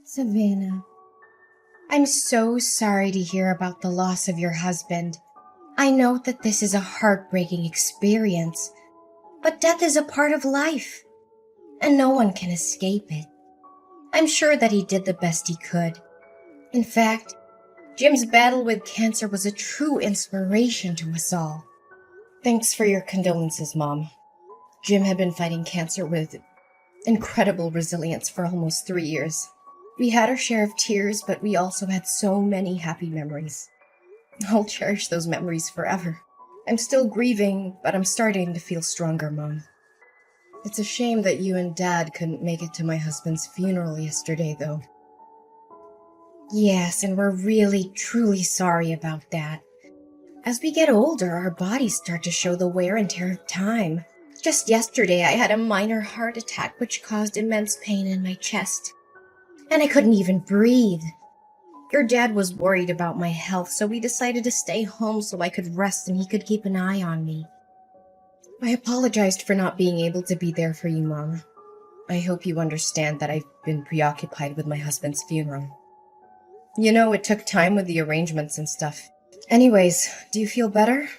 Savannah, I'm so sorry to hear about the loss of your husband. I know that this is a heartbreaking experience, but death is a part of life, and no one can escape it. I'm sure that he did the best he could. In fact, Jim's battle with cancer was a true inspiration to us all. Thanks for your condolences, Mom. Jim had been fighting cancer with incredible resilience for almost 3 years. We had our share of tears, but we also had so many happy memories. I'll cherish those memories forever. I'm still grieving, but I'm starting to feel stronger, Mom. It's a shame that you and Dad couldn't make it to my husband's funeral yesterday, though. Yes, and we're really, truly sorry about that. As we get older, our bodies start to show the wear and tear of time. Just yesterday, I had a minor heart attack which caused immense pain in my chest. And I couldn't even breathe. Your dad was worried about my health, so we decided to stay home so I could rest and he could keep an eye on me. I apologized for not being able to be there for you, Mom. I hope you understand that I've been preoccupied with my husband's funeral. You know, it took time with the arrangements and stuff. Anyways, do you feel better?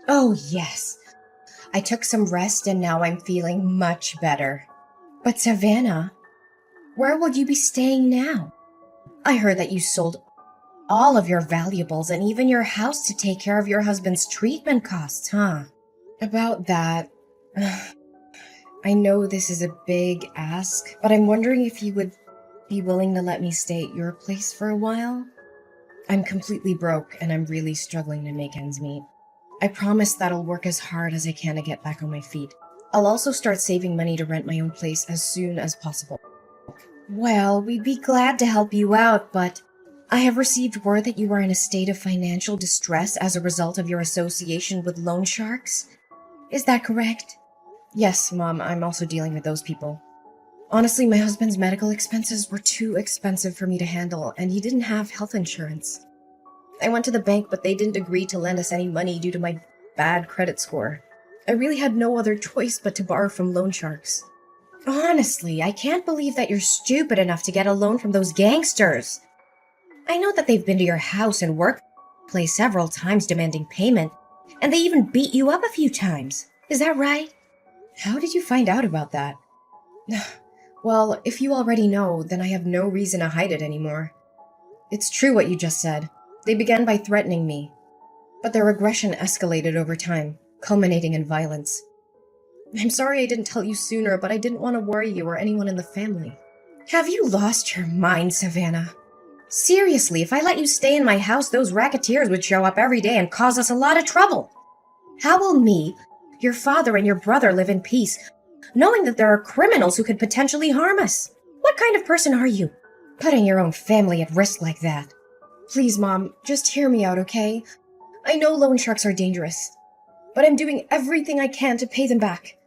Oh, yes. I took some rest and now I'm feeling much better. But Savannah, where will you be staying now? I heard that you sold all of your valuables and even your house to take care of your husband's treatment costs, huh? About that, I know this is a big ask, but I'm wondering if you would be willing to let me stay at your place for a while? I'm completely broke and I'm really struggling to make ends meet. I promise that I'll work as hard as I can to get back on my feet. I'll also start saving money to rent my own place as soon as possible. Well, we'd be glad to help you out, but I have received word that you are in a state of financial distress as a result of your association with loan sharks. Is that correct? Yes, Mom, I'm also dealing with those people. Honestly, my husband's medical expenses were too expensive for me to handle, and he didn't have health insurance. I went to the bank, but they didn't agree to lend us any money due to my bad credit score. I really had no other choice but to borrow from loan sharks. Honestly, I can't believe that you're stupid enough to get a loan from those gangsters. I know that they've been to your house and workplace several times demanding payment, and they even beat you up a few times. Is that right? How did you find out about that? Well, if you already know, then I have no reason to hide it anymore. It's true what you just said. They began by threatening me, but their aggression escalated over time, culminating in violence. I'm sorry I didn't tell you sooner, but I didn't want to worry you or anyone in the family. Have you lost your mind, Savannah? Seriously, if I let you stay in my house, those racketeers would show up every day and cause us a lot of trouble. How will me, your father, and your brother live in peace, knowing that there are criminals who could potentially harm us? What kind of person are you, putting your own family at risk like that? Please, Mom, just hear me out, okay? I know loan sharks are dangerous, but I'm doing everything I can to pay them back.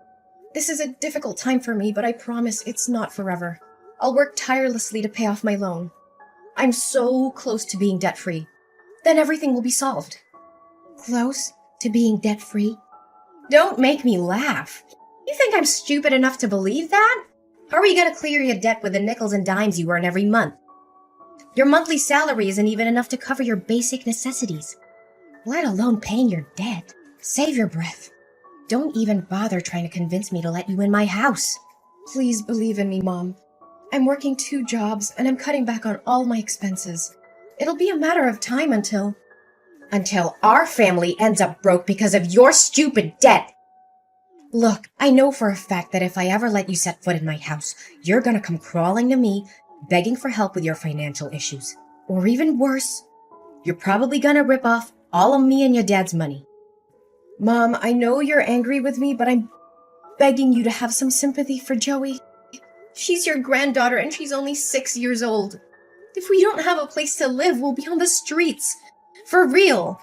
This is a difficult time for me, but I promise it's not forever. I'll work tirelessly to pay off my loan. I'm so close to being debt-free. Then everything will be solved. Close to being debt-free? Don't make me laugh. You think I'm stupid enough to believe that? How are you going to clear your debt with the nickels and dimes you earn every month? Your monthly salary isn't even enough to cover your basic necessities, let alone paying your debt. Save your breath. Don't even bother trying to convince me to let you in my house. Please believe in me, Mom. I'm working 2 jobs and I'm cutting back on all my expenses. It'll be a matter of time until our family ends up broke because of your stupid debt. Look, I know for a fact that if I ever let you set foot in my house, you're gonna come crawling to me, begging for help with your financial issues. Or even worse, you're probably gonna rip off all of me and your dad's money. Mom, I know you're angry with me, but I'm begging you to have some sympathy for Joey. She's your granddaughter and she's only 6 years old. If we don't have a place to live, we'll be on the streets. For real.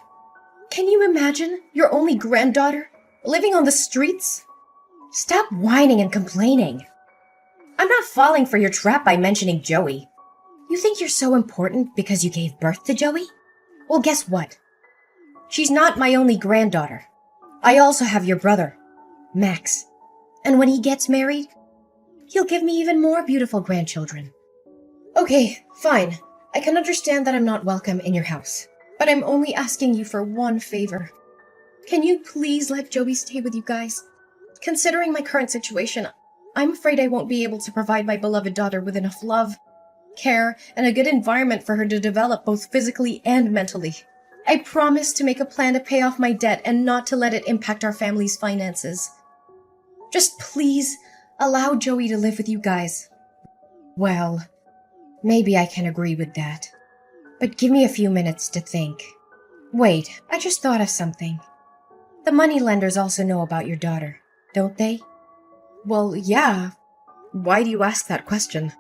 Can you imagine your only granddaughter living on the streets? Stop whining and complaining. I'm not falling for your trap by mentioning Joey. You think you're so important because you gave birth to Joey? Well, guess what? She's not my only granddaughter. I also have your brother, Max. And when he gets married, he'll give me even more beautiful grandchildren. Okay, Okay, fine. I can understand that I'm not welcome in your house, but I'm only asking you for one favor. Can you please let Joey stay with you guys? Considering my current situation, I'm afraid I won't be able to provide my beloved daughter with enough love, care, and a good environment for her to develop both physically and mentally. I promise to make a plan to pay off my debt and not to let it impact our family's finances. Just please allow Joey to live with you guys. Well, maybe I can agree with that. But give me a few minutes to think. Wait, I just thought of something. The moneylenders also know about your daughter, don't they? Well, yeah. Why do you ask that question?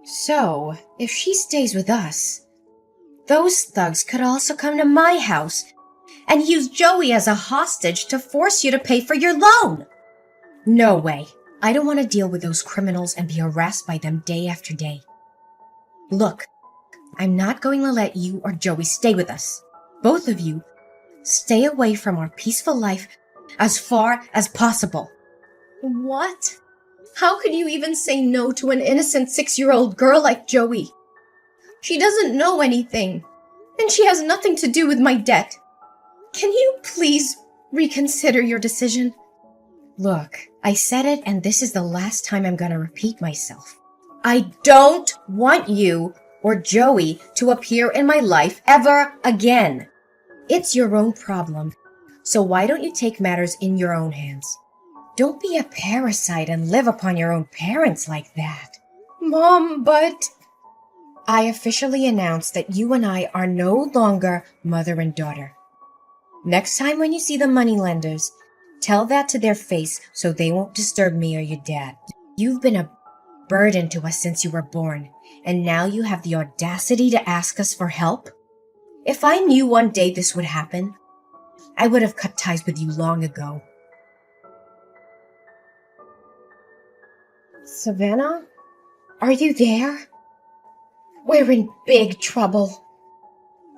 So, if she stays with us, those thugs could also come to my house and use Joey as a hostage to force you to pay for your loan. No way. I don't want to deal with those criminals and be harassed by them day after day. Look, I'm not going to let you or Joey stay with us. Both of you, stay away from our peaceful life as far as possible. What? How could you even say no to an innocent 6-year-old girl like Joey? She doesn't know anything, and she has nothing to do with my debt. Can you please reconsider your decision? Look, I said it, and this is the last time I'm gonna repeat myself. I don't want you or Joey to appear in my life ever again. It's your own problem, so why don't you take matters in your own hands? Don't be a parasite and live upon your own parents like that. Mom, but... I officially announce that you and I are no longer mother and daughter. Next time when you see the moneylenders, tell that to their face so they won't disturb me or your dad. You've been a burden to us since you were born, and now you have the audacity to ask us for help? If I knew one day this would happen, I would have cut ties with you long ago. Savannah? Are you there? We're in big trouble.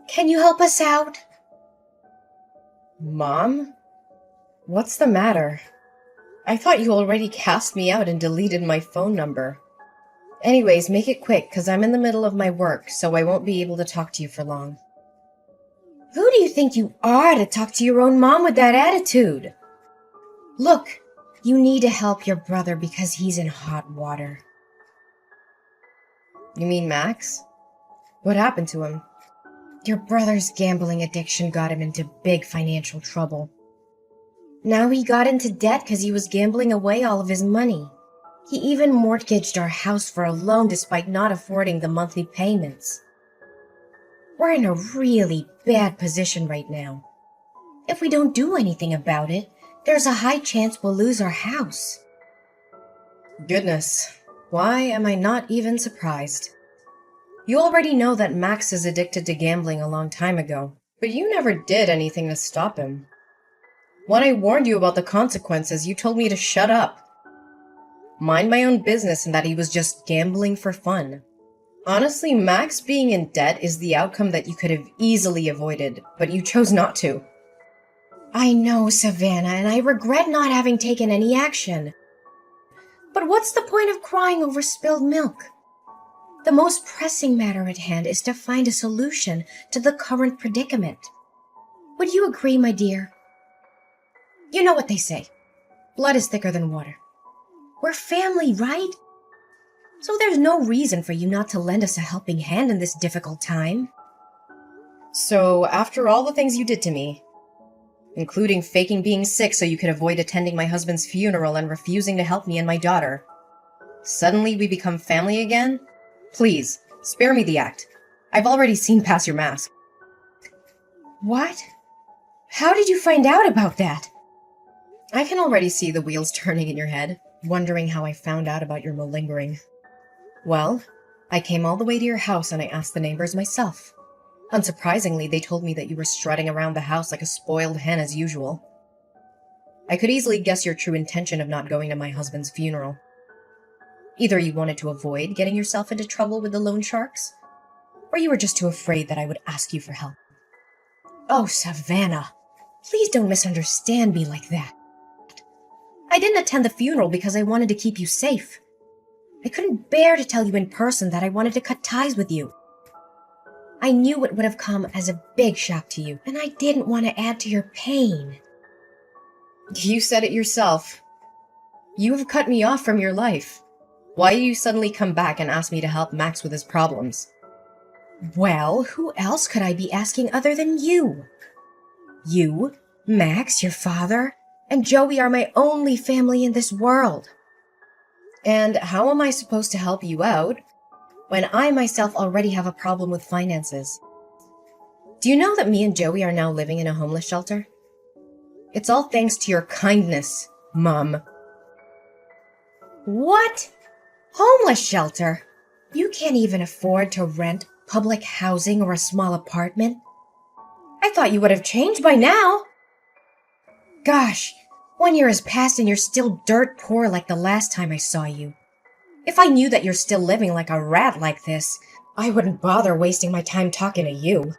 Can you help us out? Mom? What's the matter? I thought you already cast me out and deleted my phone number. Anyways, make it quick, because I'm in the middle of my work, so I won't be able to talk to you for long. Who do you think you are to talk to your own mom with that attitude? Look, you need to help your brother because he's in hot water. You mean Max? What happened to him? Your brother's gambling addiction got him into big financial trouble. Now he got into debt because he was gambling away all of his money. He even mortgaged our house for a loan despite not affording the monthly payments. We're in a really bad position right now. If we don't do anything about it, there's a high chance we'll lose our house. Goodness, why am I not even surprised? You already know that Max is addicted to gambling a long time ago, but you never did anything to stop him. When I warned you about the consequences, you told me to shut up. Mind my own business and that he was just gambling for fun. Honestly, Max being in debt is the outcome that you could have easily avoided, but you chose not to. I know, Savannah, and I regret not having taken any action. But what's the point of crying over spilled milk? The most pressing matter at hand is to find a solution to the current predicament. Would you agree, my dear? You know what they say. Blood is thicker than water. We're family, right? So there's no reason for you not to lend us a helping hand in this difficult time. So, after all the things you did to me, including faking being sick so you could avoid attending my husband's funeral and refusing to help me and my daughter, suddenly we become family again? Please, spare me the act. I've already seen past your mask. What? How did you find out about that? I can already see the wheels turning in your head, wondering how I found out about your malingering. Well, I came all the way to your house and I asked the neighbors myself. Unsurprisingly, they told me that you were strutting around the house like a spoiled hen as usual. I could easily guess your true intention of not going to my husband's funeral. Either you wanted to avoid getting yourself into trouble with the loan sharks, or you were just too afraid that I would ask you for help. Oh, Savannah, please don't misunderstand me like that. I didn't attend the funeral because I wanted to keep you safe. I couldn't bear to tell you in person that I wanted to cut ties with you. I knew it would have come as a big shock to you, and I didn't want to add to your pain. You said it yourself. You have cut me off from your life. Why do you suddenly come back and ask me to help Max with his problems? Well, who else could I be asking other than you? You, Max, your father, and Joey are my only family in this world. And how am I supposed to help you out when I myself already have a problem with finances? Do you know that me and Joey are now living in a homeless shelter? It's all thanks to your kindness, Mom. What? Homeless shelter? You can't even afford to rent public housing or a small apartment? I thought you would have changed by now. Gosh, 1 year has passed and you're still dirt poor like the last time I saw you. If I knew that you're still living like a rat like this, I wouldn't bother wasting my time talking to you.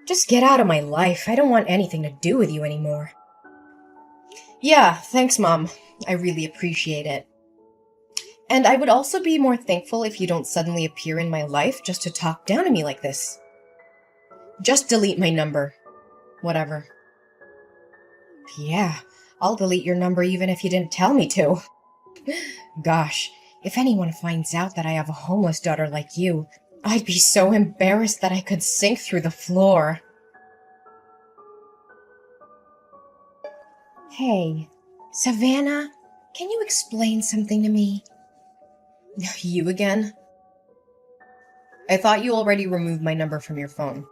Just get out of my life. I don't want anything to do with you anymore. Yeah, thanks, Mom. I really appreciate it. And I would also be more thankful if you don't suddenly appear in my life just to talk down to me like this. Just delete my number. Whatever. Yeah, I'll delete your number even if you didn't tell me to. Gosh, if anyone finds out that I have a homeless daughter like you, I'd be so embarrassed that I could sink through the floor. Hey, Savannah, can you explain something to me? You again? I thought you already removed my number from your phone.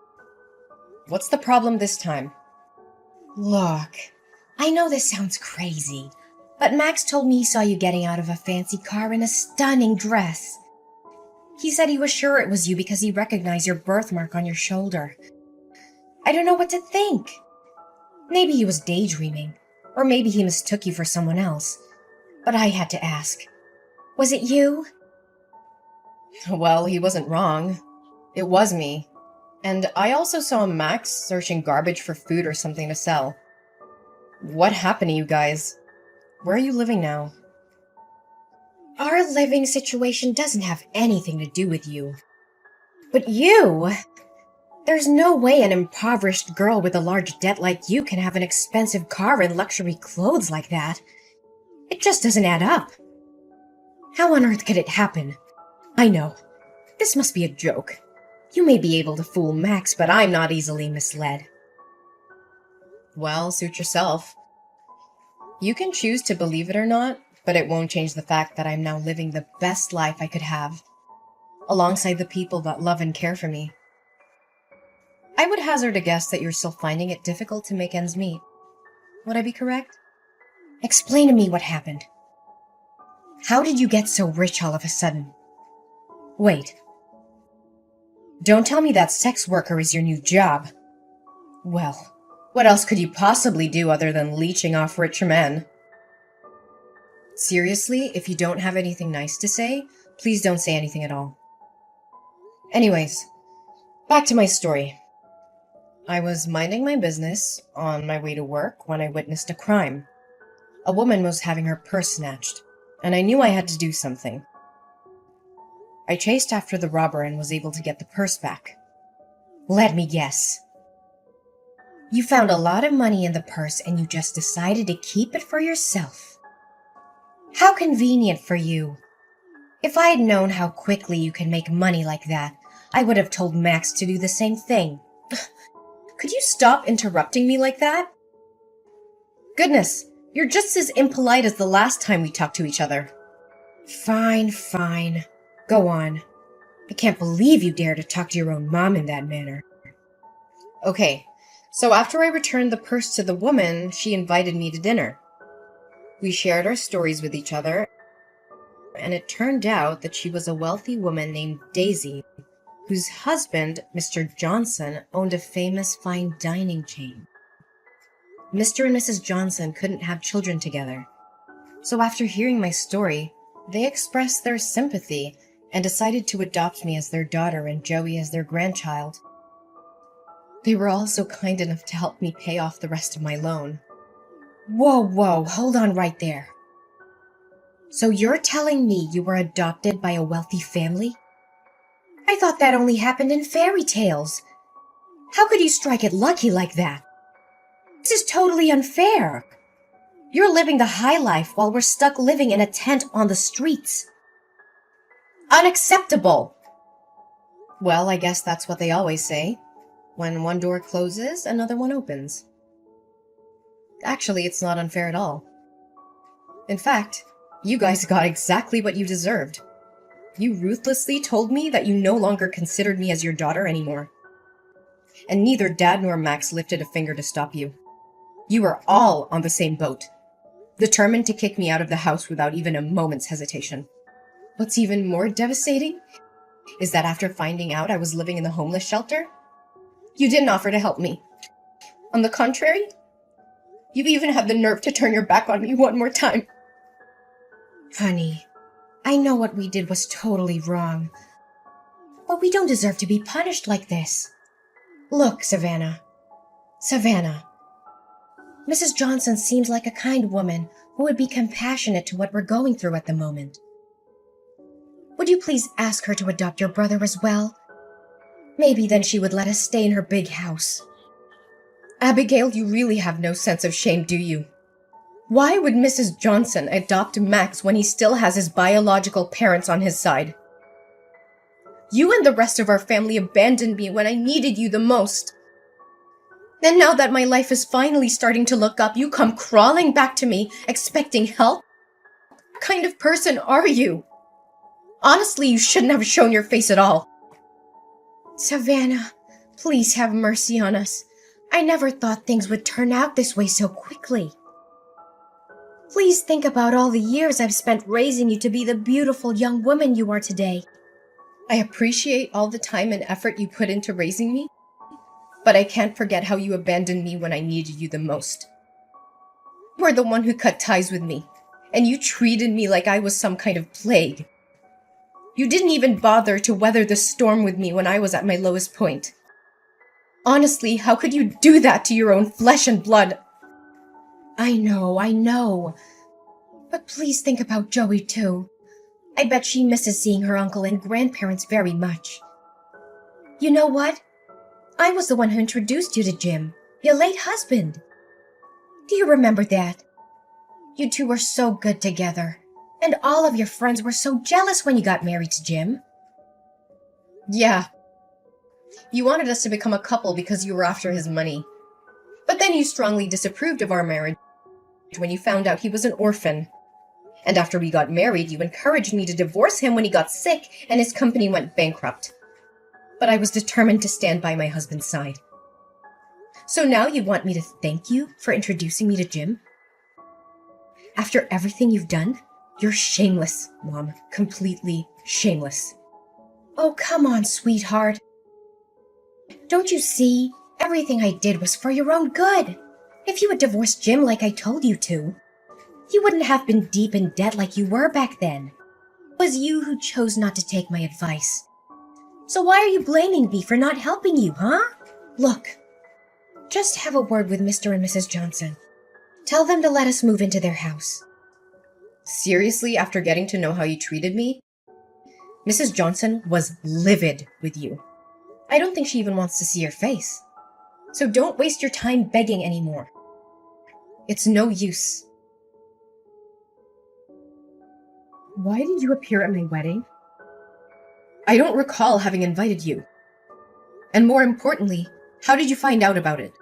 What's the problem this time? Look, I know this sounds crazy, but Max told me he saw you getting out of a fancy car in a stunning dress. He said he was sure it was you because he recognized your birthmark on your shoulder. I don't know what to think. Maybe he was daydreaming, or maybe he mistook you for someone else. But I had to ask. Was it you? Well, he wasn't wrong. It was me. And I also saw Max searching garbage for food or something to sell. What happened to you guys? Where are you living now? Our living situation doesn't have anything to do with you. But you? There's no way an impoverished girl with a large debt like you can have an expensive car and luxury clothes like that. It just doesn't add up. How on earth could it happen? I know. This must be a joke. You may be able to fool Max, but I'm not easily misled. Well, suit yourself. You can choose to believe it or not, but it won't change the fact that I'm now living the best life I could have, alongside the people that love and care for me. I would hazard a guess that you're still finding it difficult to make ends meet. Would I be correct? Explain to me what happened. How did you get so rich all of a sudden? Wait. Don't tell me that sex worker is your new job. Well, what else could you possibly do other than leeching off rich men? Seriously, if you don't have anything nice to say, please don't say anything at all. Anyways, back to my story. I was minding my business on my way to work when I witnessed a crime. A woman was having her purse snatched, and I knew I had to do something. I chased after the robber and was able to get the purse back. Let me guess. You found a lot of money in the purse and you just decided to keep it for yourself. How convenient for you. If I had known how quickly you can make money like that, I would have told Max to do the same thing. Could you stop interrupting me like that? Goodness, you're just as impolite as the last time we talked to each other. Fine, fine. Go on. I can't believe you dare to talk to your own mom in that manner. Okay, so after I returned the purse to the woman, she invited me to dinner. We shared our stories with each other, and it turned out that she was a wealthy woman named Daisy, whose husband, Mr. Johnson, owned a famous fine dining chain. Mr. and Mrs. Johnson couldn't have children together, so after hearing my story, they expressed their sympathy and decided to adopt me as their daughter and Joey as their grandchild. They were also kind enough to help me pay off the rest of my loan. Whoa, hold on right there. So you're telling me you were adopted by a wealthy family? I thought that only happened in fairy tales. How could you strike it lucky like that? This is totally unfair. You're living the high life while we're stuck living in a tent on the streets. Unacceptable! Well, I guess that's what they always say. When one door closes, another one opens. Actually, it's not unfair at all. In fact, you guys got exactly what you deserved. You ruthlessly told me that you no longer considered me as your daughter anymore. And neither Dad nor Max lifted a finger to stop you. You were all on the same boat, determined to kick me out of the house without even a moment's hesitation. What's even more devastating is that after finding out I was living in the homeless shelter, you didn't offer to help me. On the contrary, you even had the nerve to turn your back on me one more time. Honey, I know what we did was totally wrong. But we don't deserve to be punished like this. Look, Savannah. Mrs. Johnson seems like a kind woman who would be compassionate to what we're going through at the moment. Would you please ask her to adopt your brother as well? Maybe then she would let us stay in her big house. Abigail, you really have no sense of shame, do you? Why would Mrs. Johnson adopt Max when he still has his biological parents on his side? You and the rest of our family abandoned me when I needed you the most. And now that my life is finally starting to look up, you come crawling back to me, expecting help? What kind of person are you? Honestly, you shouldn't have shown your face at all. Savannah, please have mercy on us. I never thought things would turn out this way so quickly. Please think about all the years I've spent raising you to be the beautiful young woman you are today. I appreciate all the time and effort you put into raising me, but I can't forget how you abandoned me when I needed you the most. You were the one who cut ties with me, and you treated me like I was some kind of plague. You didn't even bother to weather the storm with me when I was at my lowest point. Honestly, how could you do that to your own flesh and blood? I know. But please think about Joey too. I bet she misses seeing her uncle and grandparents very much. You know what? I was the one who introduced you to Jim, your late husband. Do you remember that? You two were so good together, and all of your friends were so jealous when you got married to Jim. Yeah. You wanted us to become a couple because you were after his money. But then you strongly disapproved of our marriage when you found out he was an orphan. And after we got married, you encouraged me to divorce him when he got sick and his company went bankrupt. But I was determined to stand by my husband's side. So now you want me to thank you for introducing me to Jim? After everything you've done? You're shameless, Mom. Completely shameless. Oh, come on, sweetheart. Don't you see? Everything I did was for your own good. If you had divorced Jim like I told you to, you wouldn't have been deep in debt like you were back then. It was you who chose not to take my advice. So why are you blaming me for not helping you, huh? Look, just have a word with Mr. and Mrs. Johnson. Tell them to let us move into their house. Seriously, after getting to know how you treated me? Mrs. Johnson was livid with you. I don't think she even wants to see your face. So don't waste your time begging anymore. It's no use. Why did you appear at my wedding? I don't recall having invited you. And more importantly, how did you find out about it?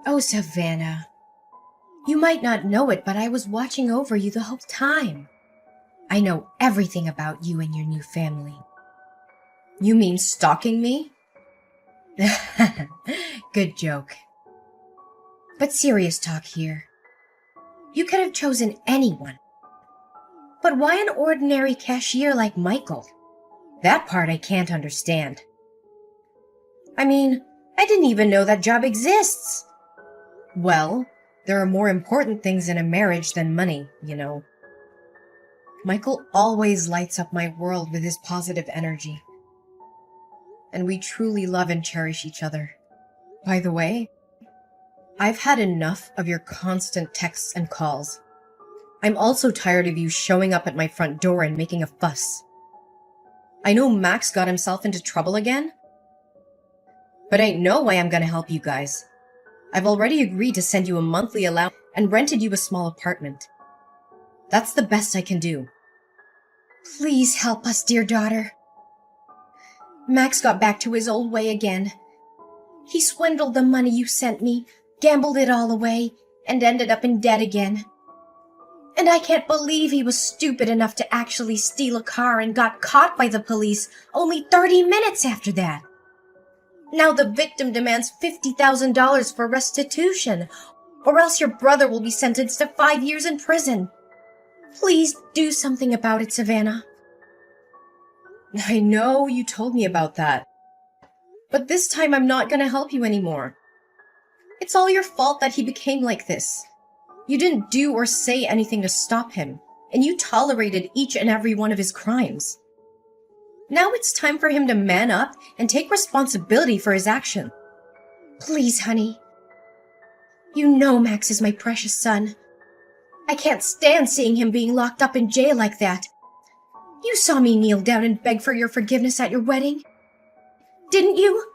Oh, Savannah. You might not know it, but I was watching over you the whole time. I know everything about you and your new family. You mean stalking me? Good joke. But serious talk here. You could have chosen anyone. But why an ordinary cashier like Michael? That part I can't understand. I mean, I didn't even know that job exists. Well, there are more important things in a marriage than money, you know. Michael always lights up my world with his positive energy. And we truly love and cherish each other. By the way, I've had enough of your constant texts and calls. I'm also tired of you showing up at my front door and making a fuss. I know Max got himself into trouble again, but ain't no way I'm gonna help you guys. I've already agreed to send you a monthly allowance and rented you a small apartment. That's the best I can do. Please help us, dear daughter. Max got back to his old way again. He swindled the money you sent me, gambled it all away, and ended up in debt again. And I can't believe he was stupid enough to actually steal a car and got caught by the police only 30 minutes after that. Now the victim demands $50,000 for restitution, or else your brother will be sentenced to 5 years in prison. Please do something about it, Savannah. I know you told me about that, but this time I'm not gonna help you anymore. It's all your fault that he became like this. You didn't do or say anything to stop him, and you tolerated each and every one of his crimes. Now it's time for him to man up and take responsibility for his action. Please, honey. You know Max is my precious son. I can't stand seeing him being locked up in jail like that. You saw me kneel down and beg for your forgiveness at your wedding. Didn't you?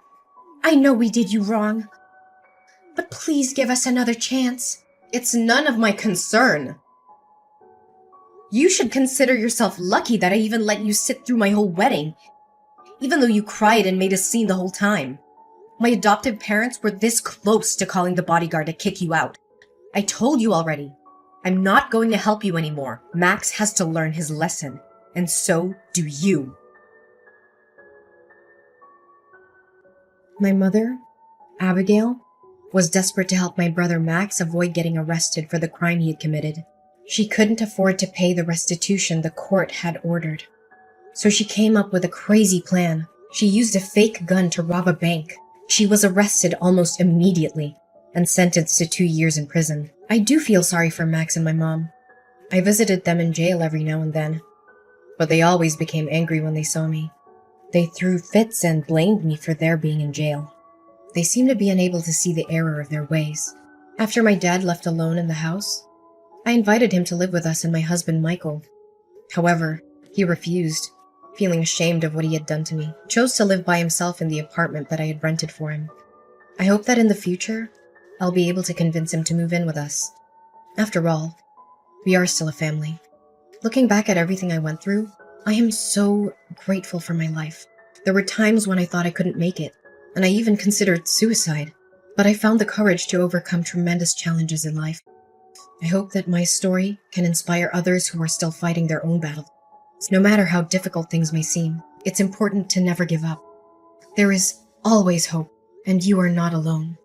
I know we did you wrong. But please give us another chance. It's none of my concern. You should consider yourself lucky that I even let you sit through my whole wedding, even though you cried and made a scene the whole time. My adoptive parents were this close to calling the bodyguard to kick you out. I told you already. I'm not going to help you anymore. Max has to learn his lesson, and so do you. My mother, Abigail, was desperate to help my brother Max avoid getting arrested for the crime he had committed. She couldn't afford to pay the restitution the court had ordered. So she came up with a crazy plan. She used a fake gun to rob a bank. She was arrested almost immediately and sentenced to 2 years in prison. I do feel sorry for Max and my mom. I visited them in jail every now and then, but they always became angry when they saw me. They threw fits and blamed me for their being in jail. They seemed to be unable to see the error of their ways. After my dad left alone in the house, I invited him to live with us and my husband Michael. However, he refused, feeling ashamed of what he had done to me. He chose to live by himself in the apartment that I had rented for him. I hope that in the future, I'll be able to convince him to move in with us. After all, we are still a family. Looking back at everything I went through, I am so grateful for my life. There were times when I thought I couldn't make it, and I even considered suicide, but I found the courage to overcome tremendous challenges in life. I hope that my story can inspire others who are still fighting their own battles. No matter how difficult things may seem, it's important to never give up. There is always hope, and you are not alone.